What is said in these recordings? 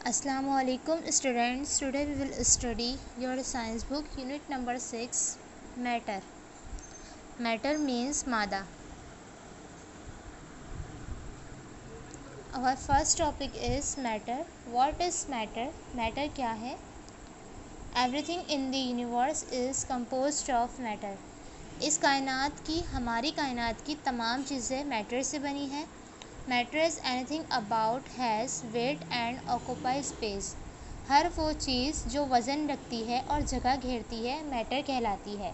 Assalamualaikum students. Today we will study your science book unit number 6 matter. Matter means mada. Our first topic is matter. What is matter? Matter क्या है? Everything in the universe is composed of matter. इस कायनात की हमारी कायनात की तमाम चीज़ें मैटर से बनी हैं. Matter is anything about has weight and occupy space. हर वो चीज़ जो वज़न रखती है और जगह घेरती है मैटर कहलाती है.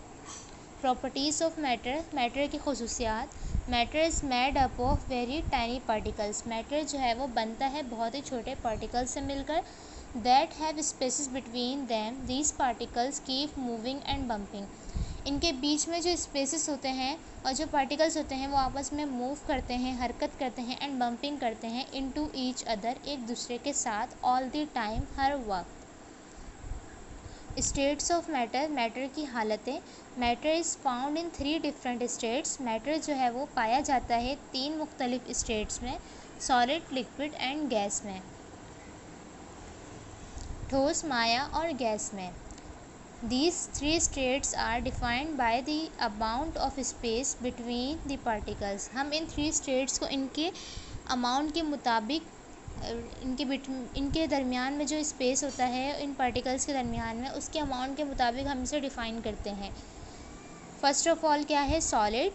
Properties of matter. मैटर की खसूसियात. Matter is made up of very tiny particles. Matter जो है वो बनता है बहुत ही छोटे पार्टिकल से मिलकर. That have spaces between them. These particles keep moving and bumping. इनके बीच में जो स्पेसेस होते हैं और जो पार्टिकल्स होते हैं वो आपस में मूव करते हैं, हरकत करते हैं एंड बम्पिंग करते हैं इनटू ईच अदर, एक दूसरे के साथ ऑल द टाइम, हर वक्त. States of matter. मैटर की हालतें. Matter is found in 3 different states. Matter जो है वो पाया जाता है 3 मुख्तलिफ स्टेट्स में, सॉलिड, लिक्विड एंड गैस में. ठोस, माया और गैस में. These 3 states are defined by the amount of space between the particles. हम इन 3 states को इनके अमाउंट के मुताबिक इनके दरमियान में जो स्पेस होता है इन पार्टिकल्स के दरमियान में, उसके अमाउंट के मुताबिक हम इसे डिफ़ाइन करते हैं. फर्स्ट ऑफ ऑल क्या है? Solid.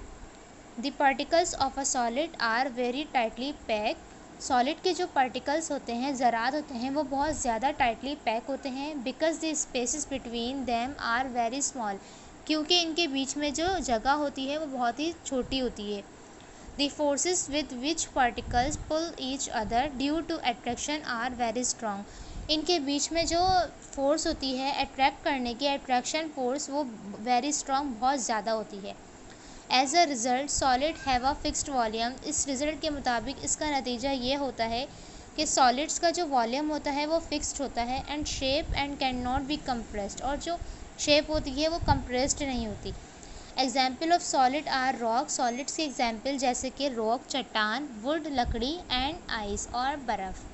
The particles of a solid are very tightly pack. Solid के जो पार्टिकल्स होते हैं, ज़रात होते हैं, वो बहुत ज़्यादा टाइटली पैक होते हैं. Because the spaces between them are very small. क्योंकि इनके बीच में जो जगह होती है वो बहुत ही छोटी होती है. The forces with which particles pull each other due to attraction are very strong. इनके बीच में जो फोर्स होती है अट्रैक्ट करने की, अट्रैक्शन फोर्स, वो वेरी स्ट्रॉन्ग, बहुत ज़्यादा होती है. As a result solid have a fixed volume. इस रिज़ल्ट के मुताबिक इसका नतीजा ये होता है कि सॉलिड्स का जो वॉल्यूम होता है वो फिक्स्ड होता है and shape and can not be compressed. और जो शेप होती है वो कंप्रेस्ड नहीं होती. Example of solid are rock. Solids के एग्जाम्पल जैसे कि रॉक, चट्टान, वुड, लकड़ी एंड आइस और बर्फ़.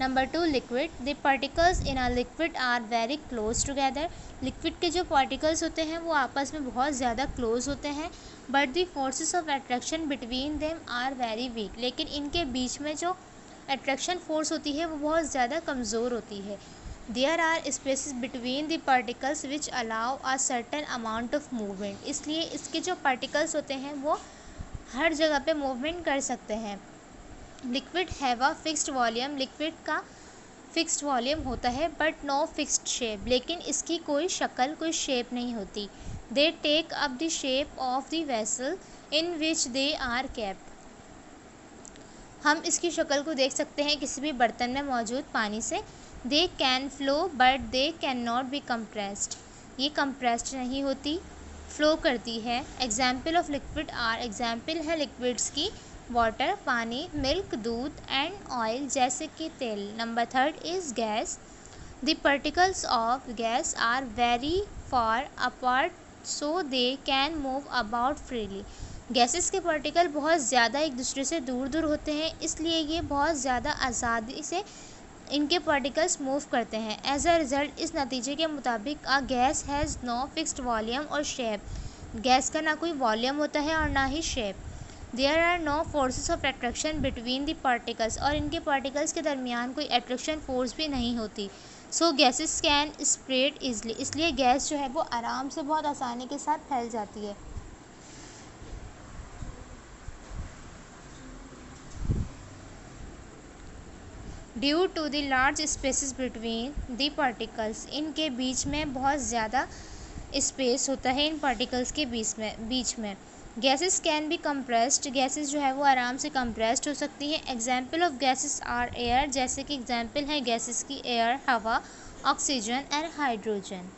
Number 2, liquid. The particles in a liquid are very close together. Liquid के जो पार्टिकल्स होते हैं वो आपस में बहुत ज़्यादा क्लोज होते हैं. But the forces of attraction between them are very weak. लेकिन इनके बीच में जो अट्रैक्शन फोर्स होती है वो बहुत ज़्यादा कमज़ोर होती है. There are spaces between the particles which allow a certain amount of movement. इसलिए इसके जो पार्टिकल्स होते हैं वो हर जगह पे मूवमेंट कर सकते हैं. Liquid have a fixed volume. Liquid का फिक्स्ड वॉल्यूम होता है बट नो फिक्स्ड शेप. लेकिन इसकी कोई शक्ल, कोई शेप नहीं होती. They take up the shape of the vessel in which they are kept. हम इसकी शक्ल को देख सकते हैं किसी भी बर्तन में मौजूद पानी से. They can flow but they can not be compressed. ये कंप्रेस्ड नहीं होती, फ्लो करती है. Example of liquid are. Example है लिक्विड्स की वाटर, पानी, मिल्क, दूध एंड ऑयल जैसे कि तेल. Number 3 is gas. The particles of gas are very far apart so they can move about freely. Gases के पार्टिकल बहुत ज़्यादा एक दूसरे से दूर दूर होते हैं, इसलिए ये बहुत ज़्यादा आज़ादी से इनके पार्टिकल्स मूव करते हैं. एज अ रिज़ल्ट इस नतीजे के मुताबिक a gas has no fixed volume और शेप. गैस का ना कोई वॉल्यूम होता है और ना ही shape. There are no forces of attraction between the particles. और इनके पार्टिकल्स के दरमियान कोई अट्रैक्शन फोर्स भी नहीं होती. सो गैसेस कैन स्प्रेड ईजली. इसलिए गैस जो है वो आराम से, बहुत आसानी के साथ फैल जाती है. Due to the large spaces between the particles. इनके बीच में बहुत ज़्यादा स्पेस होता है इन पार्टिकल्स के बीच में. Gases can be compressed. Gases जो है वो आराम से कंप्रेस्ड हो सकती हैं. Example of gases are air. जैसे कि एग्जाम्पल है गैसेस की एयर, हवा, oxygen and hydrogen.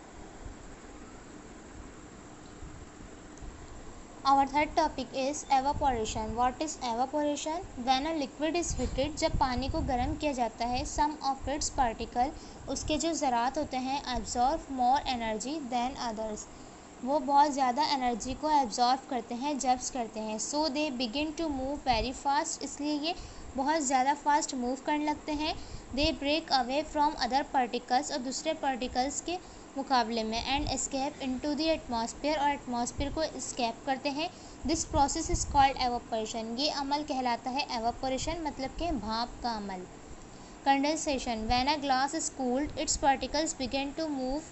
Our third topic is evaporation. What is evaporation? When a liquid is heated. जब पानी को गर्म किया जाता है, some of its particle, उसके जो ज़रात होते हैं, absorb more energy than others. वो बहुत ज़्यादा एनर्जी को एब्जॉर्व करते हैं, जब्स करते हैं. So they begin to move very fast. इसलिए ये बहुत ज़्यादा फास्ट मूव करने लगते हैं. They break away from other particles और दूसरे पार्टिकल्स के मुकाबले में and escape into the atmosphere और एटमॉस्फेयर को एस्केप करते हैं। This process is called evaporation. ये अमल कहलाता है एवापोरेशन, मतलब कि भाप का अमल। Condensation, when a glass is cooled its particles begin to move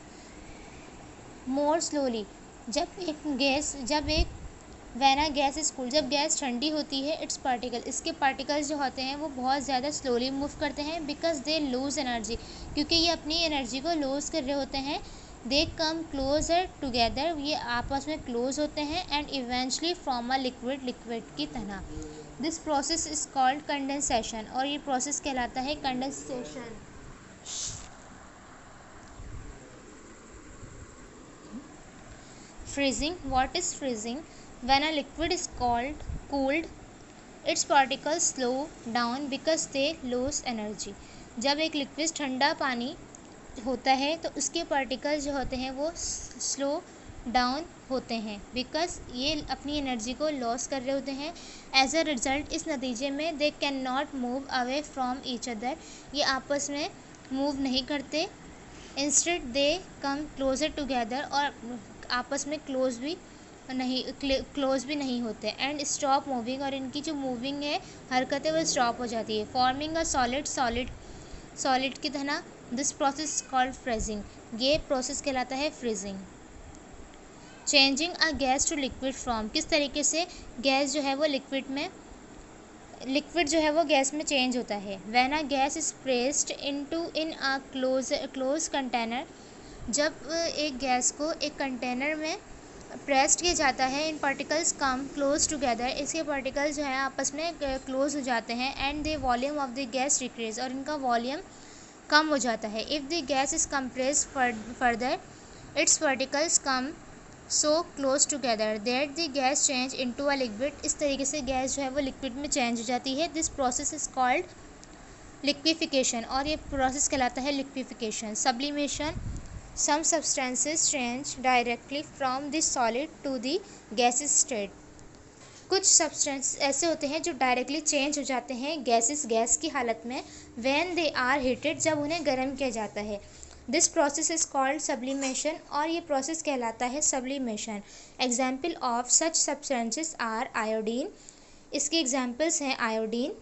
more slowly. When a gas is cooled, जब गैस ठंडी होती है, इट्स पार्टिकल, इसके पार्टिकल्स जो होते हैं वो बहुत ज़्यादा स्लोली मूव करते हैं, बिकॉज दे लूज एनर्जी, क्योंकि ये अपनी एनर्जी को लूज कर रहे होते हैं। दे कम क्लोजर टुगेदर, ये आपस में क्लोज होते हैं and eventually form a liquid, liquid की तरह। This process is called condensation, और ये प्रोसेस कहलाता है condensation. Freezing. What is freezing? When a liquid is cooled, its particles slow down because they lose energy. जब एक लिक्विड ठंडा पानी होता है तो उसके पार्टिकल्स जो होते हैं वो स्लो डाउन होते हैं, बिकॉज ये अपनी एनर्जी को लॉस कर रहे होते हैं। एज अ रिजल्ट, इस नतीजे में दे can not move away from each other, ये आपस में मूव नहीं करते। Instead they come closer together, और आपस में क्लोज भी नहीं होते। एंड स्टॉप मूविंग, और इनकी जो मूविंग है, हरकत है, वो स्टॉप हो जाती है। फॉर्मिंग अ सॉलिड की तरह। दिस प्रोसेस कॉल्ड फ्रीजिंग, ये प्रोसेस कहलाता है freezing. Changing a gas to liquid form, किस तरीके से गैस जो है वो लिक्विड जो है वो गैस में चेंज होता है। When a gas is placed in a close container, जब एक गैस को एक कंटेनर में प्रेस्ड किया जाता है, इन पार्टिकल्स कम क्लोज टुगेदर, इसके पार्टिकल्स जो है आपस में क्लोज हो जाते हैं। And the volume of the gas decrease, और इनका वॉल्यूम कम हो जाता है। If the gas is compressed further, it's particles come so close together that the gas change into a liquid, इस तरीके से गैस जो है वो लिक्विड में चेंज हो जाती है। This process is called liquefaction, और ये प्रोसेस कहलाता है liquefaction. Sublimation, some substances change directly from the solid to the gaseous state. कुछ सब्सटेंस ऐसे होते हैं जो डायरेक्टली चेंज हो जाते हैं गैस की हालत में। when they are heated, जब उन्हें गर्म किया जाता है। This process is called sublimation, और ये प्रोसेस कहलाता है sublimation. Example of such substances are iodine, इसके एग्जाम्पल्स हैं आयोडीन,